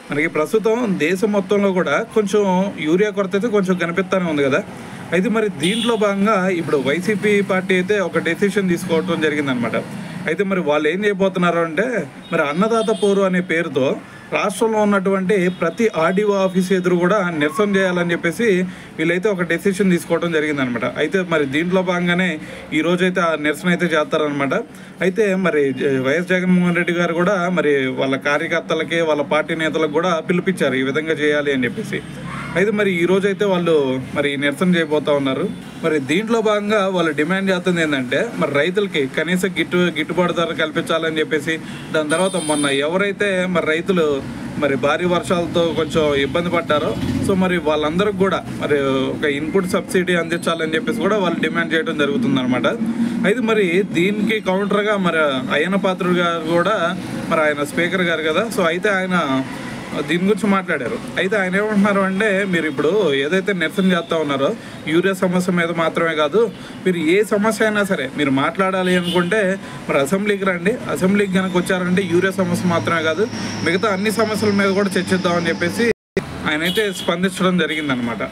మనకి ప్రస్తుతం దేశం మొత్తంలో కూడా కొంచెం యూరియా కొరత అయితే కొంచెం కనిపిస్తూనే ఉంది కదా. అయితే మరి దీంట్లో భాగంగా ఇప్పుడు వైసీపీ పార్టీ అయితే ఒక డెసిషన్ తీసుకోవడం జరిగిందనమాట. అయితే మరి వాళ్ళు ఏం చేయబోతున్నారు అంటే, మరి అన్నదాత పోరు అనే పేరుతో రాష్ట్రంలో ఉన్నటువంటి ప్రతి ఆర్డీఓ ఆఫీస్ ఎదురు కూడా నిరసన చేయాలని చెప్పేసి వీళ్ళైతే ఒక డెసిషన్ తీసుకోవడం జరిగిందనమాట. అయితే మరి దీంట్లో భాగంగానే ఈరోజైతే ఆ నిరసన అయితే చేస్తారనమాట. అయితే మరి వైఎస్ జగన్మోహన్ రెడ్డి గారు కూడా మరి వాళ్ళ కార్యకర్తలకి వాళ్ళ పార్టీ నేతలకు కూడా పిలిపించారు ఈ విధంగా చేయాలి అని చెప్పేసి. అయితే మరి ఈరోజైతే వాళ్ళు మరి నిరసన చేయబోతూ ఉన్నారు. మరి దీంట్లో భాగంగా వాళ్ళు డిమాండ్ చేస్తుంది ఏంటంటే, మరి రైతులకి కనీస గిట్టుబాటు ధర కల్పించాలని చెప్పేసి, దాని తర్వాత మొన్న ఎవరైతే మరి రైతులు మరి భారీ వర్షాలతో కొంచెం ఇబ్బంది పడ్డారో, సో మరి వాళ్ళందరికి కూడా మరి ఒక ఇన్పుట్ సబ్సిడీ అందించాలని చెప్పేసి కూడా వాళ్ళు డిమాండ్ చేయడం జరుగుతుందన్నమాట. అయితే మరి దీనికి కౌంటర్గా మరి అయ్యన్న పాత్రుడు గారు కూడా, మరి ఆయన స్పీకర్ గారు కదా, సో అయితే ఆయన దీని గురించి మాట్లాడారు. అయితే ఆయన ఏమంటున్నారు అంటే, మీరు ఇప్పుడు ఏదైతే నిరసన చేస్తూ ఉన్నారో యూరియా సమస్య మీద మాత్రమే కాదు, మీరు ఏ సమస్య అయినా సరే మీరు మాట్లాడాలి అనుకుంటే మరి అసెంబ్లీకి రండి, అసెంబ్లీకి కనుక వచ్చారంటే యూరియా సమస్య మాత్రమే కాదు మిగతా అన్ని సమస్యల మీద కూడా చర్చిద్దామని చెప్పేసి ఆయన అయితే స్పందించడం జరిగిందనమాట.